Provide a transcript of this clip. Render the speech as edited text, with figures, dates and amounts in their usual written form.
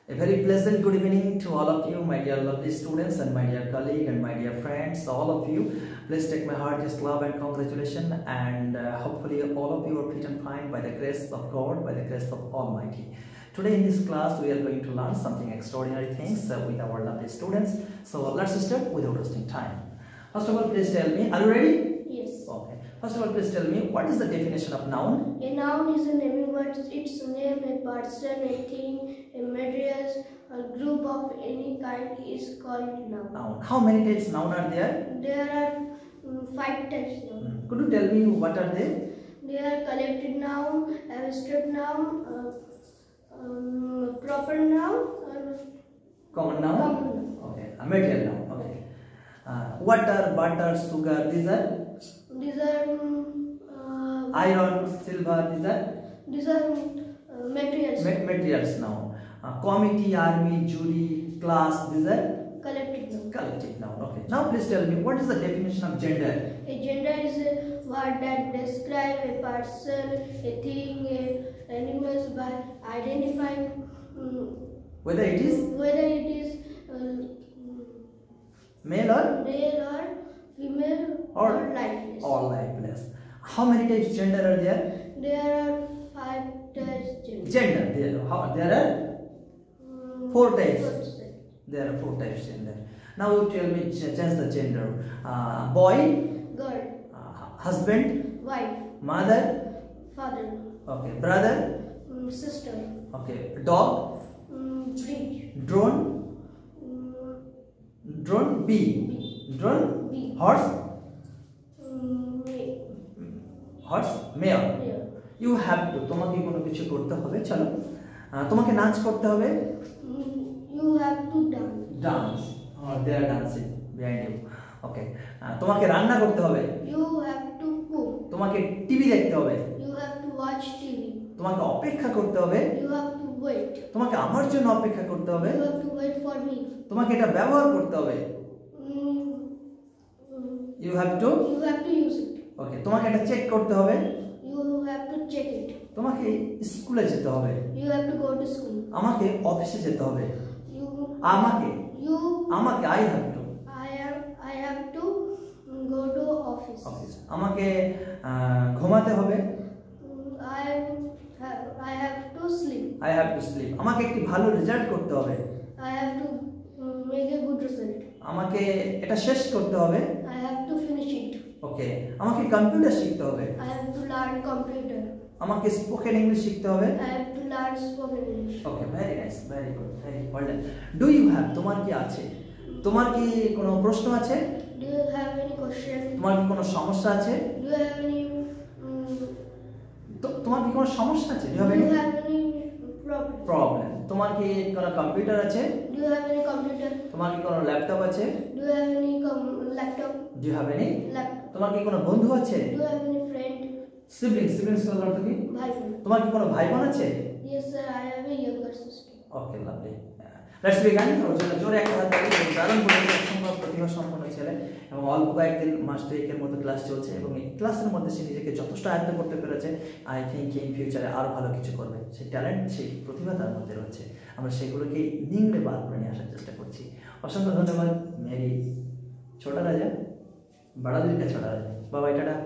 A very pleasant good evening to all of you, my dear lovely students and my dear colleague and my dear friends, all of you. Please take my heartiest love and congratulations, and hopefully all of you are fit and fine by the grace of God, by the grace of Almighty. Today in this class we are going to learn something extraordinary things with our lovely students. So let's start without wasting time. First of all, please tell me, are you ready? Yes. Okay. First of all, please tell me, what is the definition of noun? A noun is a naming word. Its name, a person, a thing, a material, a group of any kind is called noun. Noun. How many types noun are there? There are 5 types noun. Could you tell me what are they? They are collected noun, abstract noun, proper noun, Common noun? common noun. Okay. A material noun. Okay. Water, butter, sugar, these are? These are Iron, silver, these are materials. Materials now. Committee, army, jury, class, these are? Collected noun. Collective noun. Okay. Now please tell me, what is the definition of gender? A gender is a word that describes a person, a thing, a animals by identifying Whether it is whether it is male or female Or lifeless. all lifeless. How many types gender are there? There are 5 types gender. Gender. There are 4 types. There are 4 types gender. Now you tell me, change the gender. Boy, Girl, husband, wife, mother, father, okay, brother, sister, okay, dog, bridge, drone, bee, drone, bee, horse, mare. mare. You have to, তোমাকে কোনো কিছু করতে হবে, চলো তোমাকে নাচ করতে হবে, You have to dance. dance, or they are dancing behind you, okay. তোমাকে রান্না করতে হবে, You have to cook. তোমাকে টিভি দেখতে হবে, You have to watch TV. তোমাকে অপেক্ষা করতে হবে, You have to wait. তোমাকে আমার জন্য অপেক্ষা করতে হবে, You have to wait for me. তোমাকে এটা ব্যবহার করতে হবে, you have to use it. okay, তোমাকে এটা চেক করতে হবে, You have to check it. তোমাকে স্কুলে যেতে হবে, You have to go to school. আমাকে অফিসে যেতে হবে, You আমাকে I have to go to office. আমাকে ঘুমাতে হবে, I have to sleep. আমাকে একটি ভালো রেজাল্ট করতে হবে, I have to make a good result. আমাকে এটা শেষ করতে হবে, I have to finish it. ওকে, আমাকে কম্পিউটার শিখতে হবে, I have to learn computer. আমাকে স্পোকেন ইংলিশ শিখতে হবে, I have to learn spoken English. Okay, very nice, very good, very well done. Do you have, তোমার কি আছে, তোমার কি কোনো প্রশ্ন আছে, Do you have any question? তোমার কি কোনো সমস্যা আছে, Do you have any তোমার কি কোনো সমস্যা আছে, do you have any problem? Problem, তোমার কি কোনো কম্পিউটার আছে, Do you have any computer? তোমার কি কোনো ল্যাপটপ আছে, Do you have any laptop? Do you have any, Laptop. তোমার কি কোনো বন্ধু আছে, Do you have any friend? Siblings কার অর্থ কি, Bhai. তোমার কি কোনো ভাই বোন আছে, Yes sir, I have a younger sister. Okay, lovely. Let's begin. ওর জন্য জোরে একটা হাত তালি দিন। দারুণ অসম্ভব প্রতিভা সম্পন্ন ছেলে, এবং অল্প কয়েকদিন মাস দুয়েকের মতো ক্লাস চলছে, এবং এই ক্লাসের মধ্যে সে নিজেকে যথেষ্ট আয়ত্ত করতে পেরেছে। আই থিঙ্ক ইন ফিউচারে আরও ভালো কিছু করবে। সেই ট্যালেন্ট, সেই প্রতিভা তার মধ্যে রয়েছে। আমরা সেগুলোকে নিংড়ে বার করে নিয়ে আসার চেষ্টা করছি। অসংখ্য ধন্যবাদ। মেরি ছোটা রাজা, বড়া দিল কা ছোটা রাজা। বাবা, টাটা।